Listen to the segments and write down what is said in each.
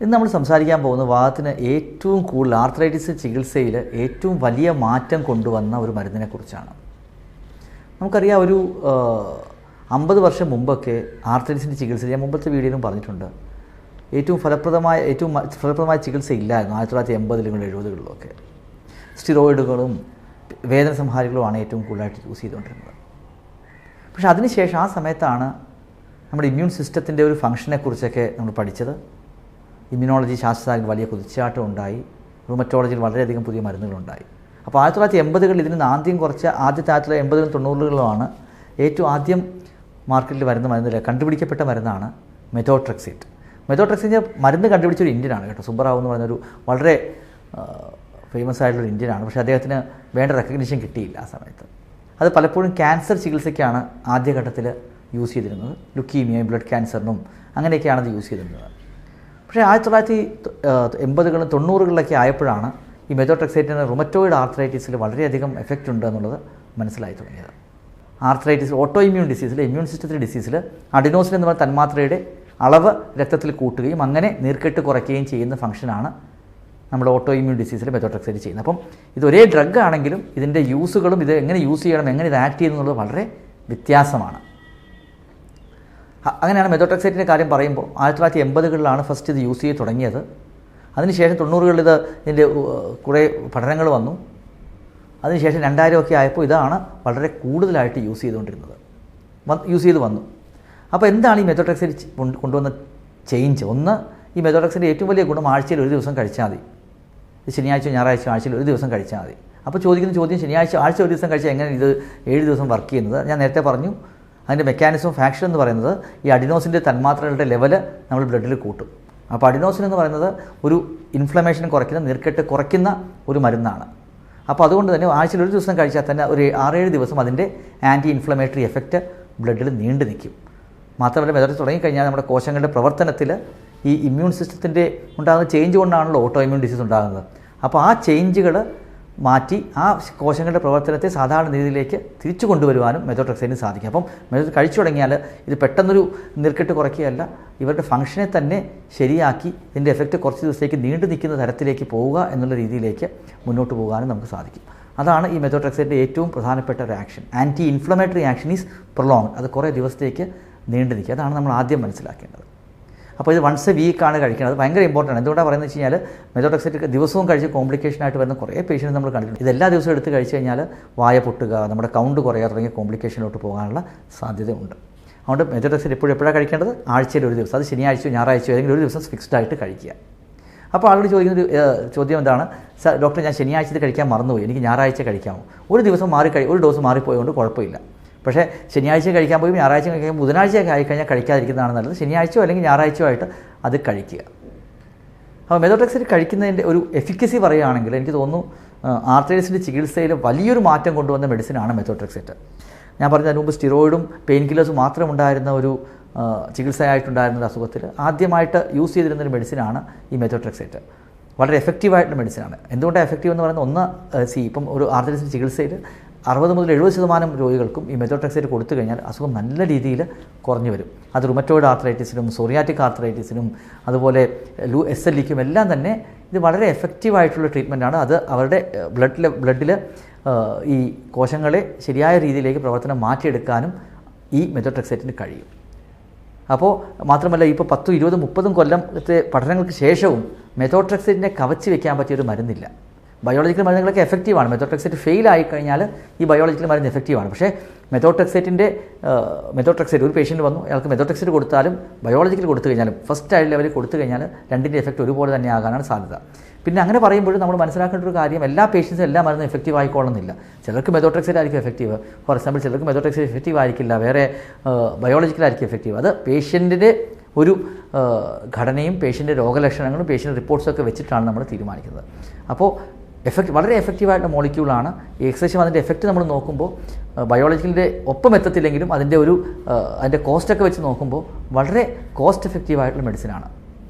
ഇന്ന് നമ്മൾ സംസാരിക്കാൻ പോകുന്ന വാദത്തിന് ഏറ്റവും കൂടുതൽ ആർത്രൈറ്റിസ് ചികിത്സയിൽ ഏറ്റവും വലിയ മാറ്റം കൊണ്ടുവന്ന ഒരു മരുന്നിനെക്കുറിച്ചാണ്. നമുക്കറിയാം, ഒരു 50 വർഷം മുമ്പൊക്കെ ആർത്രൈറ്റിസിൻ്റെ ചികിത്സ, ഞാൻ മുമ്പത്തെ വീഡിയോയിലും പറഞ്ഞിട്ടുണ്ട്, ഏറ്റവും ഫലപ്രദമായ ചികിത്സ ഇല്ലായിരുന്നു 1980-ലും 70-കളിലൊക്കെ. സ്റ്റിറോയിഡുകളും വേദന സംഹാരികളുമാണ് ഏറ്റവും കൂടുതലായിട്ട് യൂസ് ചെയ്തുകൊണ്ടിരുന്നത്. പക്ഷേ അതിനുശേഷം ആ സമയത്താണ് നമ്മുടെ ഇമ്മ്യൂൺ സിസ്റ്റത്തിൻ്റെ ഒരു ഫംഗ്ഷനെക്കുറിച്ചൊക്കെ നമ്മൾ പഠിച്ചത്. ഇമ്മ്യൂണോളജി ശാസ്ത്രത്തിൽ വലിയ കുതിച്ചാട്ടം ഉണ്ടായി. റൂമറ്റോളജിയിൽ വളരെയധികം പുതിയ മരുന്നുകളുണ്ടായി. അപ്പോൾ 1980-കളിൽ ഇതിന് ആദ്യം കുറച്ച് ആദ്യത്തെ 1980-ലും 90-കളിലുമാണ് ഏറ്റവും ആദ്യം മാർക്കറ്റിൽ വരുന്ന മരുന്നില്ല കണ്ടുപിടിക്കപ്പെട്ട മരുന്നാണ് മെത്തോട്രെക്സേറ്റ്. മെത്തോട്രെക്സേറ്റിൻ്റെ മരുന്ന് കണ്ടുപിടിച്ചൊരു ഇന്ത്യനാണ് കേട്ടോ. സുബ്ബറാവു എന്ന് പറയുന്നൊരു വളരെ ഫേമസ് ആയിട്ടുള്ളൊരു ഇന്ത്യനാണ്. പക്ഷേ അദ്ദേഹത്തിന് വേണ്ട റെക്കഗ്നിഷൻ കിട്ടിയില്ല ആ സമയത്ത്. അത് പലപ്പോഴും ക്യാൻസർ ചികിത്സയ്ക്കാണ് ആദ്യഘട്ടത്തിൽ യൂസ് ചെയ്തിരുന്നത്. ലുക്കീമിയ, ബ്ലഡ് ക്യാൻസറിനും അങ്ങനെയൊക്കെയാണ് അത് യൂസ് ചെയ്തിരുന്നത്. പക്ഷേ 1980-കളും 90-കളിലൊക്കെ ആയപ്പോഴാണ് ഈ മെത്തോട്രെക്സേറ്റിന് റുമറ്റോയിഡ് ആർത്രൈറ്റിസിൽ വളരെയധികം എഫക്റ്റ് ഉണ്ട് എന്നുള്ളത് മനസ്സിലായി തുടങ്ങിയത്. ആർത്രൈറ്റിസ്, ഓട്ടോ ഇമ്മ്യൂൺ ഡിസീസിൽ, ഇമ്മ്യൂൺ സിസ്റ്റത്തിൻ്റെ ഡിസീസിൽ അഡിനോസിൻ എന്ന് പറയുന്ന തന്മാത്രയുടെ അളവ് രക്തത്തിൽ കൂട്ടുകയും അങ്ങനെ നീർക്കെട്ട് കുറയ്ക്കുകയും ചെയ്യുന്ന ഫംഗ്ഷനാണ് നമ്മുടെ ഓട്ടോ ഇമ്മ്യൂൺ ഡിസീസിൽ മെത്തോട്രെക്സേറ്റ് ചെയ്യുന്നത്. അപ്പം ഇത് ഒരേ ഡ്രഗ് ആണെങ്കിലും ഇതിൻ്റെ യൂസുകളും ഇത് എങ്ങനെ യൂസ് ചെയ്യണം, എങ്ങനെ ഇത് ആക്ട് ചെയ്യുന്നുള്ളത് വളരെ വ്യത്യാസമാണ്. അങ്ങനെയാണ് മെത്തോട്രെക്സേറ്റിൻ്റെ കാര്യം പറയുമ്പോൾ 1980-കളിലാണ് ഫസ്റ്റ് ഇത് യൂസ് ചെയ്ത് തുടങ്ങിയത്. അതിനുശേഷം 90-കളിൽ ഇതിൻ്റെ കുറേ പഠനങ്ങൾ വന്നു. അതിനുശേഷം 2000-ഒക്കെ ആയപ്പോൾ ഇതാണ് വളരെ കൂടുതലായിട്ട് യൂസ് ചെയ്ത് വന്നു. അപ്പോൾ എന്താണ് ഈ മെത്തോട്രെക്സേറ്റ് കൊണ്ടുവന്ന ചേഞ്ച്? ഒന്ന്, ഈ മെത്തോട്രെക്സേറ്റിൻ്റെ ഏറ്റവും വലിയ ഗുണം ആഴ്ചയിൽ ഒരു ദിവസം കഴിച്ചാൽ മതി. ശനിയാഴ്ച ഞായറാഴ്ച ആഴ്ചയിൽ ഒരു ദിവസം കഴിച്ചാൽ മതി. അപ്പോൾ ചോദിക്കുന്ന ചോദ്യം, ആഴ്ച ഒരു ദിവസം കഴിച്ചാൽ എങ്ങനെ ഇത് 7 ദിവസം വർക്ക് ചെയ്യുന്നത്? ഞാൻ നേരത്തെ പറഞ്ഞു, അതിൻ്റെ മെക്കാനിസം ഓഫ് ആക്ഷൻ എന്ന് പറയുന്നത് ഈ അഡിനോസിൻ്റെ തന്മാത്രകളുടെ ലെവൽ നമ്മൾ ബ്ലഡിൽ കൂട്ടും. അപ്പോൾ അഡിനോസിൻ എന്ന് പറയുന്നത് ഒരു ഇൻഫ്ലമേഷൻ കുറയ്ക്കുന്ന, നീർക്കെട്ട് കുറയ്ക്കുന്ന ഒരു മരുന്നാണ്. അപ്പോൾ അതുകൊണ്ട് തന്നെ ആഴ്ചയിൽ ഒരു ദിവസം കഴിച്ചാൽ തന്നെ ഒരു 6-7 ദിവസം അതിൻ്റെ ആൻറ്റി ഇൻഫ്ലമേറ്ററി എഫക്റ്റ് ബ്ലഡിൽ നീണ്ടു നിൽക്കും. മാത്രമല്ല, മെത്തോട്രെക്സേറ്റ് തുടങ്ങിക്കഴിഞ്ഞാൽ നമ്മുടെ കോശങ്ങളുടെ പ്രവർത്തനത്തിൽ ഈ ഇമ്മ്യൂൺ സിസ്റ്റത്തിൻ്റെ ഉണ്ടാകുന്ന ചേഞ്ച് കൊണ്ടാണല്ലോ ഓട്ടോ ഇമ്മ്യൂൺ ഡിസീസ് ഉണ്ടാകുന്നത്. അപ്പോൾ ആ ചേഞ്ചുകൾ മാറ്റി ആ കോശങ്ങളുടെ പ്രവർത്തനത്തെ സാധാരണ രീതിയിലേക്ക് തിരിച്ചു കൊണ്ടുവരുവാനും മെത്തോട്രെക്സേറ്റിന് സാധിക്കും. അപ്പം മെത്തോട്രെക്സേറ്റ് കഴിച്ചു തുടങ്ങിയാൽ ഇത് പെട്ടെന്നൊരു നീർക്കെട്ട് കുറയ്ക്കുകയല്ല, ഇവരുടെ ഫംഗ്ഷനെ തന്നെ ശരിയാക്കി ഇതിൻ്റെ എഫക്റ്റ് കുറച്ച് ദിവസത്തേക്ക് നീണ്ടു നിൽക്കുന്ന തരത്തിലേക്ക് പോവുക എന്നുള്ള രീതിയിലേക്ക് മുന്നോട്ട് പോകാനും നമുക്ക് സാധിക്കും. അതാണ് ഈ മെത്തോട്രെക്സേറ്റിൻ്റെ ഏറ്റവും പ്രധാനപ്പെട്ട ഒരു action. Anti inflammatory action is prolong. അത് കുറേ ദിവസത്തേക്ക് നീണ്ടു നിൽക്കുക. അതാണ് നമ്മൾ ആദ്യം മനസ്സിലാക്കേണ്ടത്. അപ്പോൾ ഇത് വൺസ് എ വീക്കാണ് കഴിക്കുന്നത്. അത് ഭയങ്കര ഇമ്പോർട്ടൻ്റ് ആണ്. എന്തുകൊണ്ടാണ് പറയുന്നത് വെച്ച് കഴിഞ്ഞാൽ മെത്തോട്രെക്സേറ്റ് ദിവസവും കഴിച്ച് കോംപ്ലിക്കേഷനായിട്ട് വരുന്ന കുറേ പേഷ്യൻറ്റ് നമ്മൾ കണ്ടിട്ടുണ്ട്. ഇതെല്ലാ ദിവസവും എടുത്ത് കഴിച്ച് കഴിഞ്ഞാൽ വായ പൊട്ടുക, നമ്മുടെ കൗണ്ട് കുറയുക തുടങ്ങിയ കോംപ്ലിക്കേഷനിലോട്ട് പോകാനുള്ള സാധ്യതയുണ്ട്. അതുകൊണ്ട് മെത്തോട്രെക്സേറ്റ് എപ്പോഴാണ് കഴിക്കേണ്ടത്? ആഴ്ചയിൽ ഒരു ദിവസം. അത് ശനിയാഴ്ചയോ ഞായറാഴ്ചയോ ഏതെങ്കിലും ഒരു ദിവസം ഫിക്സ്ഡ് ആയിട്ട് കഴിക്കുക. അപ്പോൾ ആളുകൾ ചോദിക്കുന്ന ചോദ്യം എന്താണ്? ഡോക്ടർ, ഞാൻ ശനിയാഴ്ച ഇത് കഴിക്കാൻ മറന്നുപോയി, എനിക്ക് ഞായറാഴ്ച കഴിക്കാമോ? ഒരു ഡോസ് മാറിപ്പോയതുകൊണ്ട് കുഴപ്പമില്ല. പക്ഷേ ശനിയാഴ്ച കഴിക്കാൻ പോയി ഞായറാഴ്ച കഴിക്കാൻ ബുധനാഴ്ചയൊക്കെ ആയിക്കഴിഞ്ഞാൽ കഴിക്കാതിരിക്കുന്നതാണ് നല്ലത്. ശനിയാഴ്ചയോ അല്ലെങ്കിൽ ഞായറാഴ്ചയോ ആയിട്ട് അത് കഴിക്കുക. അപ്പോൾ മെത്തോട്രെക്സേറ്റ് കഴിക്കുന്നതിൻ്റെ ഒരു എഫിക്കസി പറയുകയാണെങ്കിൽ എനിക്ക് തോന്നുന്നു ആർത്രൈറ്റിസിൻ്റെ ചികിത്സയിൽ വലിയൊരു മാറ്റം കൊണ്ടുവന്ന മെഡിസിനാണ് മെത്തോട്രെക്സേറ്റ്. ഞാൻ പറഞ്ഞതിന് മുമ്പ് സ്റ്റിറോയിഡും പെയിൻ കില്ലേഴ്സും മാത്രം ഉണ്ടായിരുന്ന ഒരു ചികിത്സയായിട്ടുണ്ടായിരുന്ന അസുഖത്തിൽ ആദ്യമായിട്ട് യൂസ് ചെയ്തിരുന്നൊരു മെഡിസിനാണ് ഈ മെത്തോട്രെക്സേറ്റ്. വളരെ എഫക്റ്റീവായിട്ടുള്ള മെഡിസിനാണ്. എന്തുകൊണ്ടാണ് എഫക്റ്റീവ് എന്ന് പറയുന്നത്? ഒന്ന്, ഇപ്പം ഒരു ആർത്രൈറ്റിസിൻ്റെ ചികിത്സയിൽ 60 മുതൽ 70% രോഗികൾക്കും ഈ മെത്തോട്രെക്സേറ്റ് കൊടുത്തു കഴിഞ്ഞാൽ അസുഖം നല്ല രീതിയിൽ കുറഞ്ഞു വരും. അത് റുമറ്റോയിഡ് ആർത്രൈറ്റിസിനും സോറിയാറ്റിക് ആർത്രൈറ്റിസിനും അതുപോലെ SLEക്കും എല്ലാം തന്നെ ഇത് വളരെ എഫക്റ്റീവായിട്ടുള്ള ട്രീറ്റ്മെൻറ്റാണ്. അത് അവരുടെ ബ്ലഡിൽ ഈ കോശങ്ങളെ ശരിയായ രീതിയിലേക്ക് പ്രവർത്തനം മാറ്റിയെടുക്കാനും ഈ മെത്തോട്രെക്സേറ്റിന് കഴിയും. അപ്പോൾ മാത്രമല്ല, ഇപ്പോൾ 10, 20, 30 കൊല്ലത്തെ പഠനങ്ങൾക്ക് ശേഷവും മെത്തോട്രെക്സേറ്റിനെ കവച്ച് വെക്കാൻ പറ്റിയൊരു മരുന്നില്ല. ബയോളജിക്കൽ മരുന്നുകളൊക്കെ എഫക്റ്റീവാണ്. മെത്തോട്രെക്സേറ്റ് ഫെയിൽ ആയിക്കഴിഞ്ഞാൽ ഈ ബയോളജിക്കൽ മരുന്ന് എഫക്റ്റീവാണ്. പക്ഷേ മെത്തോട്രെക്സേറ്റ് ഒരു പേഷ്യൻറ്റ് വന്നു, അയാൾക്ക് മെത്തോട്രെക്സേറ്റ് കൊടുത്താലും ബയോളജിക്കൽ കൊടുത്തു കഴിഞ്ഞാലും ഫസ്റ്റ് ആയിട്ട് ലെവലിൽ കൊടുത്തു കഴിഞ്ഞാൽ രണ്ടിൻ്റെ എഫക്റ്റ് ഒരുപോലെ തന്നെ ആകാനാണ് സാധ്യത. പിന്നെ അങ്ങനെ പറയുമ്പോഴും നമ്മൾ മനസ്സിലാക്കേണ്ട ഒരു കാര്യം, എല്ലാ പേഷ്യൻസും എല്ലാ മരുന്നും എഫക്റ്റീവ് ആയിക്കൊള്ളുന്നില്ല. ചിലർക്ക് മെത്തോട്രെക്സേറ്റ് ആയിരിക്കും എഫക്റ്റീവ്. ഫോർ എക്സാമ്പിൾ, ചിലർക്ക് മെത്തോട്രെക്സേറ്റ് എഫക്റ്റീവ് ആയിരിക്കില്ല, വേറെ ബയോളജിക്കലായിരിക്കും എഫക്റ്റീവ്. അത് പേഷ്യൻറ്റിൻ്റെ ഒരു ഘടനയും പേഷ്യൻ്റെ രോഗലക്ഷണങ്ങളും പേഷ്യൻ്റ് റിപ്പോർട്ട്സൊക്കെ വെച്ചിട്ടാണ് നമ്മൾ തീരുമാനിക്കുന്നത്. അപ്പോൾ വളരെ എഫക്റ്റീവായിട്ടുള്ള മോളിക്യൂളാണ്. ഈ ഏകദേശം അതിൻ്റെ എഫക്റ്റ് നമ്മൾ നോക്കുമ്പോൾ ബയോളജിക്കലിൻ്റെ ഒപ്പം എത്തത്തില്ലെങ്കിലും അതിൻ്റെ കോസ്റ്റൊക്കെ വെച്ച് നോക്കുമ്പോൾ വളരെ കോസ്റ്റ് എഫക്റ്റീവായിട്ടുള്ള മെഡിസിനാണ്.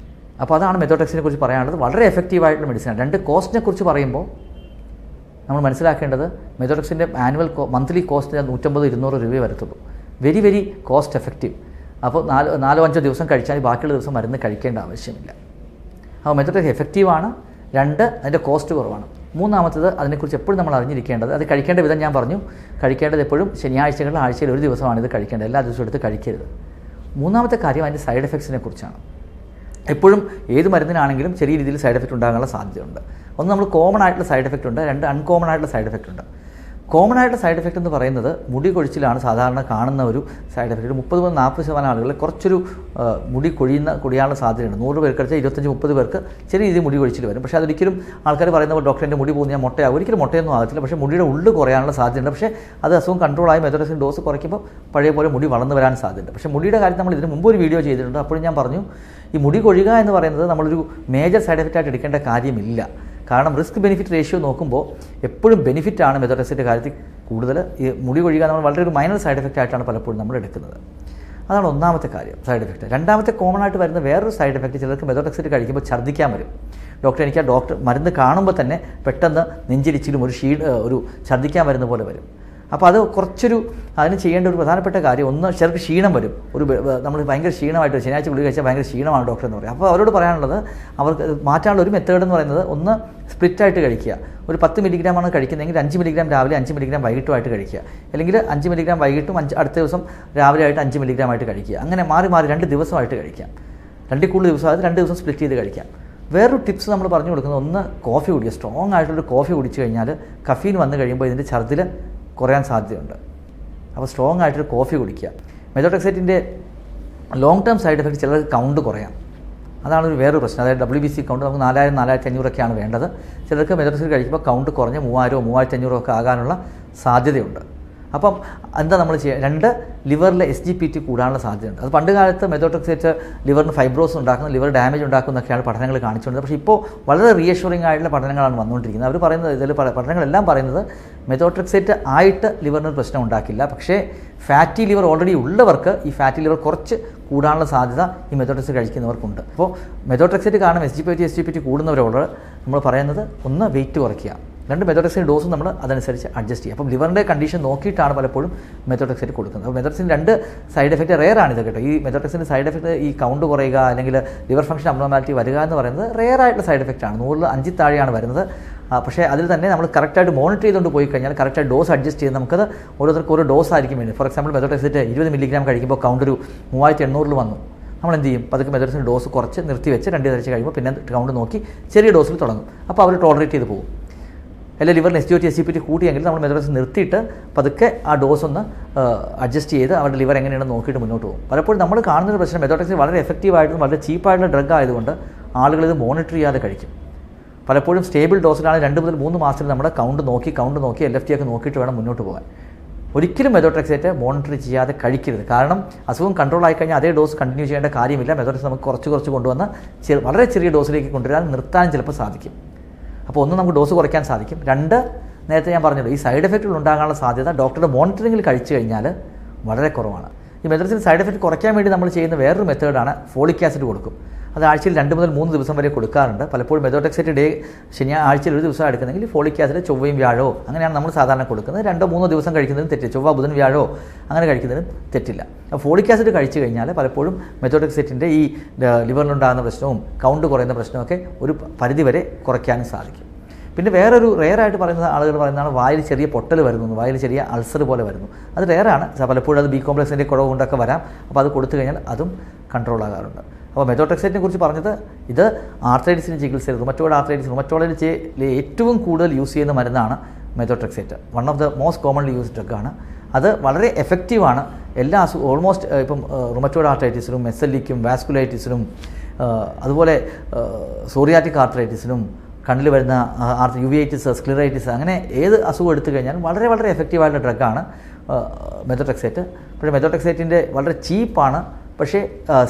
അപ്പോൾ അതാണ് മെത്തോട്രെക്സേറ്റിനെ കുറിച്ച് പറയാനുള്ളത്. വളരെ എഫക്റ്റീവായിട്ടുള്ള മെഡിസിനാണ്. രണ്ട് കോസ്റ്റിനെ കുറിച്ച് പറയുമ്പോൾ നമ്മൾ മനസ്സിലാക്കേണ്ടത് മെത്തോട്രെക്സിൻ്റെ മന്ത്ലി കോസ്റ്റ് 150-200 രൂപയെ വരത്തുള്ളൂ. Very cost effective. അപ്പോൾ 4-5 ദിവസം കഴിച്ചാൽ ബാക്കിയുള്ള ദിവസം മരുന്ന് കഴിക്കേണ്ട ആവശ്യമില്ല. അപ്പോൾ മെത്തോട്രെക്സേറ്റ് എഫക്റ്റീവാണ്. 2 അതിൻ്റെ കോസ്റ്റ് കുറവാണ്. മൂന്നാമത്തത് അതിനെക്കുറിച്ച് എപ്പോഴും നമ്മൾ അറിഞ്ഞിരിക്കേണ്ടത്, അത് കഴിക്കേണ്ട വിധം ഞാൻ പറഞ്ഞു. കഴിക്കേണ്ടത് എപ്പോഴും ശനിയാഴ്ചകളിൽ ആഴ്ചയിൽ ഒരു ദിവസമാണ് ഇത് കഴിക്കേണ്ടത്, എല്ലാ ദിവസവും എടുത്ത് കഴിക്കരുത്. മൂന്നാമത്തെ കാര്യം അതിൻ്റെ സൈഡ് എഫക്ട്സിനെ കുറിച്ചാണ്. എപ്പോഴും ഏത് മരുന്നിനാണെങ്കിലും ചെറിയ രീതിയിൽ സൈഡ് എഫക്റ്റ് ഉണ്ടാകാനുള്ള സാധ്യതയുണ്ട്. ഒന്ന് നമ്മൾ കോമൺ ആയിട്ടുള്ള സൈഡ് എഫക്റ്റ് ഉണ്ട്, 2 അൺകോമൺ ആയിട്ടുള്ള സൈഡ് എഫക്റ്റ് ഉണ്ട്. കോമൺ ആയിട്ടുള്ള സൈഡ് എഫക്റ്റ് എന്ന് പറയുന്നത് മുടി കൊഴിച്ചിലാണ് സാധാരണ കാണുന്ന ഒരു സൈഡ് എഫക്റ്റ്. 30-40% ആളുകളിൽ കുറച്ചൊരു മുടി കൊഴിയാനുള്ള സാധ്യതയുണ്ട്. 100 പേർക്ക് 25-30 പേർക്ക് ചെറിയ രീതിയിൽ മുടി കൊഴിച്ചിൽ വരും. പക്ഷേ അതൊരിക്കലും ആൾക്കാർ പറയുന്നത് ഡോക്ടർ എൻ്റെ മുടി പോകുന്ന ഞാൻ മുട്ടയാകും, ഒരിക്കലും മുട്ടയൊന്നും ആകത്തില്ല. പക്ഷേ മുടിയുടെ ഉള്ളിൽ കുറയാനുള്ള സാധ്യതയുണ്ട്. പക്ഷേ അത് അസുഖം കൺട്രോളായി മെത്തോട്രെക്സേറ്റ് ഡോസ് കുറയ്ക്കുമ്പോൾ പഴയ പോലെ മുടി വളർന്നു വരാൻ സാധ്യതയുണ്ട്. പക്ഷേ മുടിയുടെ കാര്യം നമ്മൾ ഇതിന് മുമ്പ് ഒരു വീഡിയോ ചെയ്തിട്ടുണ്ട്. അപ്പോഴും ഞാൻ പറഞ്ഞു ഈ മുടി കൊഴിയുക എന്ന് പറയുന്നത് നമ്മളൊരു മേജർ സൈഡ് എഫക്റ്റായിട്ട് എടുക്കേണ്ട കാര്യമില്ല. കാരണം റിസ്ക് ബെനിഫിറ്റ് റേഷ്യോ നോക്കുമ്പോൾ എപ്പോഴും ബെനിഫിറ്റാണ് മെത്തോട്രെക്സേറ്റ് കാര്യത്തിൽ കൂടുതൽ. ഈ മുടി കൊഴിയുക നമ്മൾ വളരെ ഒരു മൈനർ സൈഡ് എഫക്റ്റ് ആയിട്ടാണ് പലപ്പോഴും നമ്മൾ എടുക്കുന്നത്. അതാണ് ഒന്നാമത്തെ കാര്യം, സൈഡ് എഫക്റ്റ്. രണ്ടാമത്തെ കോമൺ ആയിട്ട് വരുന്ന വേറൊരു സൈഡ് എഫക്റ്റ്, ചിലർക്ക് മെത്തോട്രെക്സേറ്റ് കഴിക്കുമ്പോൾ ഛർദ്ദിക്കാൻ വരും. എനിക്ക് ഡോക്ടർ മരുന്ന് കാണുമ്പോൾ തന്നെ പെട്ടെന്ന് നെഞ്ചിരിച്ചിലും ഒരു ഛർദ്ദിക്കാൻ വരുന്ന പോലെ വരും. അപ്പോൾ അത് കുറച്ചൊരു അതിന് ചെയ്യേണ്ട ഒരു പ്രധാനപ്പെട്ട കാര്യം, ഒന്ന് ചിലർക്ക് ക്ഷീണം വരും. നമ്മൾ ഭയങ്കര ക്ഷീണമായിട്ട് ശനിയാഴ്ച ഗുളിക കഴിച്ചാൽ ഭയങ്കര ക്ഷീണമാണ് ഡോക്ടർ എന്ന് പറയും. അപ്പോൾ അവരോട് പറയാനുള്ളത്, അവർക്ക് മാറ്റാനുള്ള ഒരു മെത്തേഡ് എന്ന് പറയുന്നത്, ഒന്ന് സ്പ്ലിറ്റായിട്ട് കഴിക്കുക. ഒരു 10 മില്ലിഗ്രാമാണ് കഴിക്കുന്നതെങ്കിൽ 5 മില്ലിഗ്രാം രാവിലെ 5 മില്ലിഗ്രാം വൈകിട്ടുമായിട്ട് കഴിക്കുക. അല്ലെങ്കിൽ 5 മില്ലിഗ്രാം വൈകിട്ടും അടുത്ത ദിവസം രാവിലെ ആയിട്ട് 5 മില്ലിഗ്രാം ആയിട്ട് കഴിക്കുക. അങ്ങനെ മാറി 2 ദിവസമായിട്ട് കഴിക്കാം. 2 കൂടുതൽ ദിവസം, അത് 2 ദിവസം സ്പ്ലിറ്റ് ചെയ്ത് കഴിക്കാം. വേറൊരു ടിപ്സ് നമ്മൾ പറഞ്ഞു കൊടുക്കുന്നത്, ഒന്ന് കോഫി കുടിക്കുക. സ്ട്രോങ് ആയിട്ടുള്ളൊരു കോഫി കുടിച്ചു കഴിഞ്ഞാൽ കഫീൻ വന്നു കഴിയുമ്പോൾ ഇതിൻ്റെ ഛർദ്ദിൽ കുറയാൻ സാധ്യതയുണ്ട്. അപ്പോൾ സ്ട്രോങ് ആയിട്ടൊരു കോഫി കുടിക്കുക. മെത്തോട്രെക്സേറ്റിൻ്റെ ലോങ് ടേം സൈഡ് എഫക്റ്റ് ചിലർക്ക് കൗണ്ട് കുറയാം. അതാണ് വേറൊരു പ്രശ്നം. അതായത് WBC കൗണ്ട് നമുക്ക് 4000-4500 വേണ്ടത്. ചിലർക്ക് മെത്തോട്രെക്സേറ്റ് കഴിക്കുമ്പോൾ കൗണ്ട് കുറഞ്ഞ് 3000-3500 ഒക്കെ ആകാനുള്ള സാധ്യതയുണ്ട്. അപ്പം എന്താ നമ്മൾ ചെയ്യുക? 2 ലിവറിലെ SGPT കൂടാനുള്ള സാധ്യതയുണ്ട്. അത് പണ്ട് കാലത്ത് മെത്തോട്രെക്സേറ്റ് ലിവറിന് ഫൈബ്രോസ് ഉണ്ടാക്കുന്ന, ലിവർ ഡാമേജ് ഉണ്ടാക്കുന്നൊക്കെയാണ് പഠനങ്ങൾ കാണിച്ചുകൊണ്ടത്. പക്ഷേ ഇപ്പോൾ വളരെ റീഅഷ്യൂറിംഗ് ആയിട്ടുള്ള പഠനങ്ങളാണ് വന്നുകൊണ്ടിരിക്കുന്നത്. അവർ പറയുന്നത്, ഇതിൽ പഠനങ്ങളെല്ലാം പറയുന്നത് മെത്തോട്രെക്സേറ്റ് ആയിട്ട് ലിവറിന് പ്രശ്നം ഉണ്ടാക്കില്ല. പക്ഷേ ഫാറ്റി ലിവർ ഓൾറെഡി ഉള്ളവർക്ക് ഈ ഫാറ്റി ലിവർ കുറച്ച് കൂടാനുള്ള സാധ്യത ഈ മെത്തോട്രെക്സേറ്റ് കഴിക്കുന്നവർക്കുണ്ട്. അപ്പോൾ മെത്തോട്രെക്സേറ്റ് കാരണം SGPT കൂടുന്നവരോട് നമ്മൾ പറയുന്നത്, ഒന്ന് വെയിറ്റ് കുറയ്ക്കുക, 2 മെത്തോട്രെക്സേറ്റ് ഡോസും നമ്മൾ അതനുസരിച്ച് അഡ്ജസ്റ്റ് ചെയ്യുക. അപ്പം ലിവറിൻ്റെ കണ്ടീഷൻ നോക്കിയിട്ടാണ് പലപ്പോഴും മെത്തോട്രെക്സേറ്റ് കൊടുക്കുന്നത്. അപ്പോൾ മെത്തോട്രെക്സിന് 2 സൈഡ് എഫക്റ്റ് റെയറാണ് ഇത് കേട്ടോ. ഈ മെത്തോട്രെക്സിൻ്റെ സൈഡ് എഫക്റ്റ് ഈ കൗണ്ട് കുറയുക അല്ലെങ്കിൽ ലിവർ ഫംഗ്ഷൻ അബ്നോർമാലിറ്റി വരിക എന്ന് പറയുന്നത് റെയറായിട്ടുള്ള സൈഡ് എഫക്റ്റാണ്. 100-ൽ 5 താഴെയാണ് വരുന്നത്. പക്ഷേ അതിൽ തന്നെ നമ്മൾ കറക്റ്റായിട്ട് മോണിറ്റർ ചെയ്തുകൊണ്ട് പോയി കഴിഞ്ഞാൽ കറക്റ്റായിട്ട് ഡോസ് അഡ്ജസ്റ്റ് ചെയ്ത് നമുക്കത് ഓരോരുത്തർക്ക് ഒരു ഡോസ് ആയിരിക്കും വേണ്ടി. ഫോർ എക്സാമ്പിൾ മെത്തോട്രെക്സേറ്റ് 20 മില്ലിഗ്രാം കഴിക്കുമ്പോൾ കൗണ്ട് ഒരു 3800 വന്നു. നമ്മൾ എന്ത് ചെയ്യും? പതുക്കെ മെത്തോട്രെക്സിൻ്റെ ഡോസ് കുറച്ച് നിർത്തിവെച്ച് 2 ആഴ്ച കഴിയുമ്പോൾ പിന്നെ കൗണ്ട് നോക്കി ചെറിയ ഡോസിൽ തുടങ്ങും. അപ്പോൾ അവർ ടോളറേറ്റ് ചെയ്ത് പോകും. അല്ലെങ്കിൽ ലിവറിന് SGPT കൂട്ടിയെങ്കിൽ നമ്മൾ മെത്തോട്രെക്സ് നിർത്തിയിട്ട് പതുക്കെ ആ ഡോസ് ഒന്ന് അഡ്ജസ്റ്റ് ചെയ്ത് അവരുടെ ലിവർ എങ്ങനെയാണെന്ന് നോക്കിയിട്ട് മുന്നോട്ട് പോകും. പലപ്പോഴും നമ്മൾ കാണുന്നൊരു പ്രശ്നം, മെത്തോട്രെക്സ് വളരെ എഫക്റ്റീവായിട്ടും വളരെ ചീപ്പായിട്ടുള്ള ഡ്രഗ് ആയതുകൊണ്ട് ആളുകൾ ഇത് മോണിറ്റർ ചെയ്യാതെ കഴിക്കും. പലപ്പോഴും സ്റ്റേബിൾ ഡോസിലാണ് 2 മുതൽ 3 മാസത്തിൽ നമ്മുടെ കൗണ്ട് നോക്കി LFT ഒക്കെ നോക്കിയിട്ട് വേണം മുന്നോട്ട് പോകാൻ. ഒരിക്കലും മെത്തോട്രെക്സേറ്റ് മോണിറ്റർ ചെയ്യാതെ കഴിക്കരുത്. കാരണം അസുഖം കൺട്രോൾ ആയിക്കഴിഞ്ഞാൽ അതേ ഡോസ് കണ്ടിന്യൂ ചെയ്യേണ്ട കാര്യമില്ല. മെത്തോട്രെക്സ് നമുക്ക് കുറച്ച് കൊണ്ടുവന്ന് വളരെ ചെറിയ ഡോസിലേക്ക് കൊണ്ടുവരാൻ നിർത്താൻ ചിലപ്പോൾ സാധിക്കും. അപ്പോൾ ഒന്ന് നമുക്ക് ഡോസ് കുറയ്ക്കാൻ സാധിക്കും. 2 നേരത്തെ ഞാൻ പറഞ്ഞല്ലോ, ഈ സൈഡ് എഫക്റ്റുകൾ ഉണ്ടാകാനുള്ള സാധ്യത ഡോക്ടറുടെ മോണിറ്ററിങ്ങിൽ കഴിച്ചു കഴിഞ്ഞാൽ വളരെ കുറവാണ്. ഈ മെത്തോട്രെക്സിന് സൈഡ് എഫക്റ്റ് കുറയ്ക്കാൻ വേണ്ടി നമ്മൾ ചെയ്യുന്ന വേറൊരു മെത്തേഡാണ് ഫോളിക് ആസിഡ് കൊടുക്കും. അത് ആഴ്ചയിൽ 2 മുതൽ 3 ദിവസം വരെ കൊടുക്കാറുണ്ട്. പലപ്പോഴും മെത്തോട്രെക്സേറ്റ് ആഴ്ചയിൽ ഒരു ദിവസം എടുക്കുന്നെങ്കിൽ ഫോളിക് ആസിഡ് ചൊവ്വയും വ്യാഴവും അങ്ങനെയാണ് നമ്മൾ സാധാരണ കൊടുക്കുന്നത്. 2-3 ദിവസം കഴിക്കുന്നതിന് തെറ്റില്ല. ചൊവ്വ, ബുധൻ, വ്യാഴോ അങ്ങനെ കഴിക്കുന്നതിന് തെറ്റില്ല. അപ്പോൾ ഫോളിക് ആസിഡ് കഴിച്ചു കഴിഞ്ഞാൽ പലപ്പോഴും മെത്തോട്രെക്സേറ്റിൻ്റെ ഈ ലിവറിലുണ്ടാകുന്ന പ്രശ്നവും കൗണ്ട് കുറയുന്ന പ്രശ്നമൊക്കെ ഒരു പരിധിവരെ കുറയ്ക്കാനും സാധിക്കും. പിന്നെ വേറൊരു റെയറായിട്ട് പറയുന്നത്, ആളുകൾ പറയുന്നതാണ് വായിൽ ചെറിയ പൊട്ടൽ വരുന്നു, വായിൽ ചെറിയ അൾസർ പോലെ വരുന്നു. അത് റെയറാണ്. പലപ്പോഴും അത് B കോംപ്ലക്സിൻ്റെ കുറവ് കൊണ്ടൊക്കെ വരാം. അപ്പോൾ അത് കൊടുത്തു കഴിഞ്ഞാൽ അതും കൺട്രോൾ ആകാറുണ്ട്. അപ്പോൾ മെത്തോട്രെക്സേറ്റിനെ കുറിച്ച് പറഞ്ഞത്, ഇത് ആർത്രൈറ്റിസിന് ചികിത്സ, റുമറ്റോളജിയിൽ ഏറ്റവും കൂടുതൽ യൂസ് ചെയ്യുന്ന മരുന്നാണ് methotrexate. One of the most commonly used ഡ്രഗാണ്. അത് വളരെ എഫക്റ്റീവാണ്. എല്ലാ ഓൾമോസ്റ്റ് ഇപ്പം റുമറ്റോയ്ഡ് ആർത്രൈറ്റിസിനും SLEക്കും വാസ്കുലൈറ്റിസിനും അതുപോലെ സോറിയാറ്റിക് ആർത്രൈറ്റിസിനും കണ്ണിൽ വരുന്ന യുവിഐറ്റിസ്, സ്ക്ലിറൈറ്റിസ്, അങ്ങനെ ഏത് അസുഖം എടുത്തു കഴിഞ്ഞാലും വളരെ വളരെ എഫക്റ്റീവായിട്ടുള്ള ഡ്രഗാണ് മെത്തോട്രെക്സേറ്റ്. പക്ഷേ മെത്തോട്രെക്സേറ്റിൻ്റെ വളരെ ചീപ്പാണ്. പക്ഷേ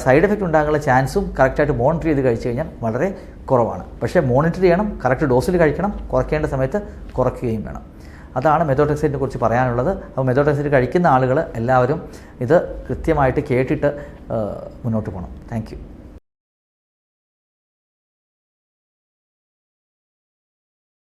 സൈഡ് എഫക്റ്റ് ഉണ്ടാകാനുള്ള ചാൻസും കറക്റ്റായിട്ട് മോണിറ്റർ ചെയ്ത് കഴിച്ചു കഴിഞ്ഞാൽ വളരെ കുറവാണ്. പക്ഷേ മോണിറ്റർ ചെയ്യണം, കറക്റ്റ് ഡോസിൽ കഴിക്കണം, കുറയ്ക്കേണ്ട സമയത്ത് കുറയ്ക്കുകയും വേണം. അതാണ് മെത്തോട്രെക്സേറ്റിനെ കുറിച്ച് പറയാനുള്ളത്. അപ്പോൾ മെത്തോട്രെക്സേറ്റ് കഴിക്കുന്ന ആളുകൾ എല്ലാവരും ഇത് കൃത്യമായിട്ട് കേട്ടിട്ട് മുന്നോട്ട് പോകണം. Thank you.